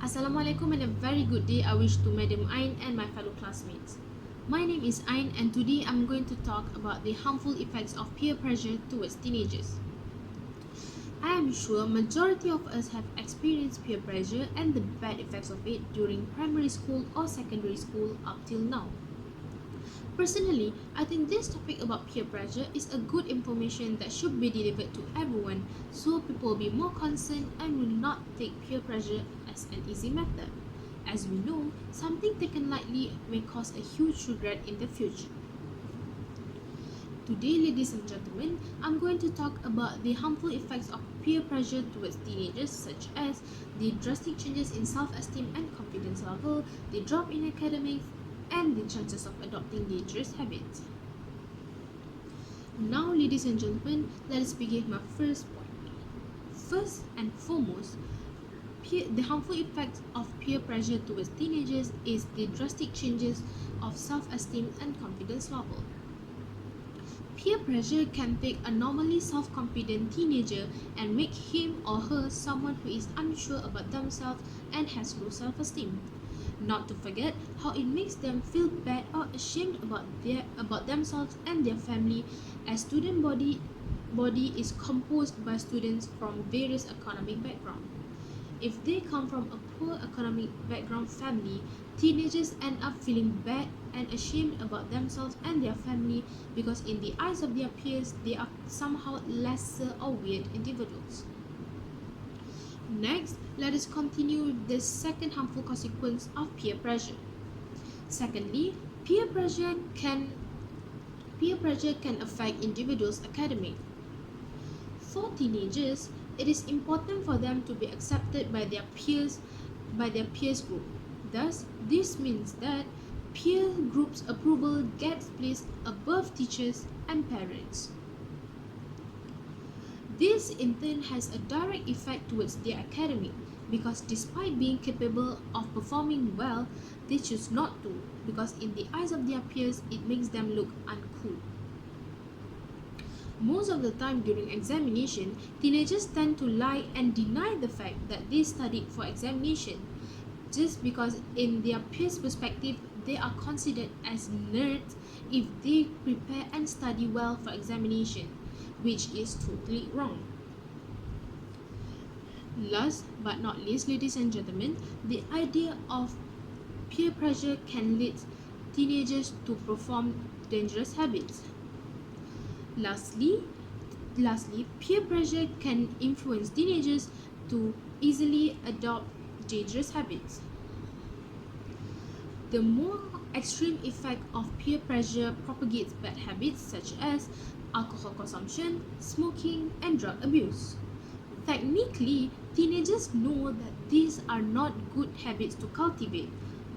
Assalamualaikum and a very good day I wish to Madam Ain and my fellow classmates. My name is Ain and today I'm going to talk about the harmful effects of peer pressure towards teenagers. I am sure majority of us have experienced peer pressure and the bad effects of it during primary school or secondary school up till now. Personally, I think this topic about peer pressure is a good information that should be delivered to everyone so people will be more concerned and will not take peer pressure as an easy matter. As we know, something taken lightly may cause a huge regret in the future. Today, ladies and gentlemen, I'm going to talk about the harmful effects of peer pressure towards teenagers, such as the drastic changes in self-esteem and confidence level, the drop in academics, and the chances of adopting dangerous habits. Now, ladies and gentlemen, let us begin my first point. First and foremost, the harmful effects of peer pressure towards teenagers is the drastic changes of self-esteem and confidence level. Peer pressure can take a normally self-confident teenager and make him or her someone who is unsure about themselves and has low self-esteem. Not to forget how it makes them feel bad or ashamed about themselves and their family, as student body is composed by students from various economic backgrounds. If they come from a poor economic background family, teenagers end up feeling bad and ashamed about themselves and their family because in the eyes of their peers, they are somehow lesser or weird individuals. Next, let us continue with the second harmful consequence of peer pressure. Secondly, peer pressure can affect individuals' academic. For teenagers, it is important for them to be accepted by their peers group. Thus, this means that peer group's approval gets placed above teachers and parents. This in turn has a direct effect towards their academic because despite being capable of performing well, they choose not to because in the eyes of their peers, it makes them look uncool. Most of the time during examination, teenagers tend to lie and deny the fact that they studied for examination just because in their peers' perspective, they are considered as nerds if they prepare and study well for examination, which is totally wrong. Last but not least, ladies and gentlemen, the idea of peer pressure can lead teenagers to perform dangerous habits. Lastly, peer pressure can influence teenagers to easily adopt dangerous habits. The more extreme effect of peer pressure propagates bad habits such as alcohol consumption, smoking, and drug abuse. Technically, teenagers know that these are not good habits to cultivate,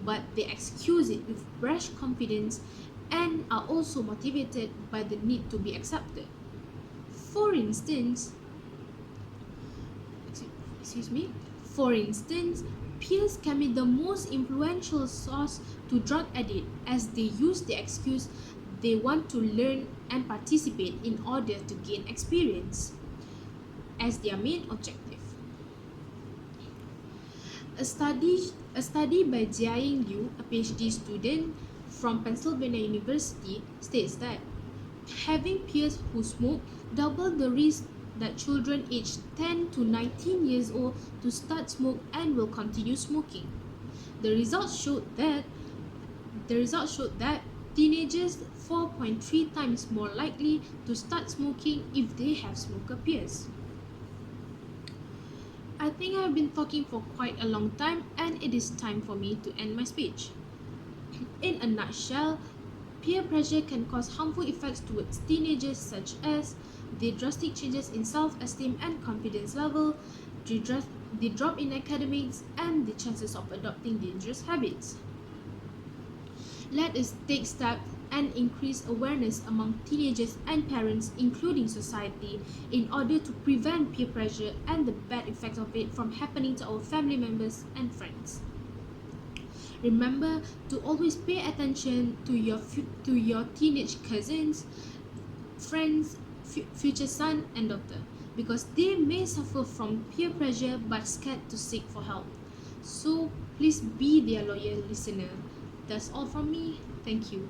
but they excuse it with brash confidence and are also motivated by the need to be accepted. For instance, peers can be the most influential source to drug addict as they use the excuse they want to learn and participate in order to gain experience as their main objective. A study by Jiaying Liu, a PhD student from Pennsylvania University, states that having peers who smoke double the risk that children aged 10 to 19 years old to start smoke and will continue smoking. The results showed that teenagers 4.3 times more likely to start smoking if they have smoker peers. I think I've been talking for quite a long time and it is time for me to end my speech. In a nutshell, peer pressure can cause harmful effects towards teenagers such as the drastic changes in self-esteem and confidence level, the drop in academics, and the chances of adopting dangerous habits. Let us take steps and increase awareness among teenagers and parents, including society, in order to prevent peer pressure and the bad effects of it from happening to our family members and friends. Remember to always pay attention to your teenage cousins, friends, future son and daughter because they may suffer from peer pressure but scared to seek for help. So please be their loyal listener. That's all from me. Thank you.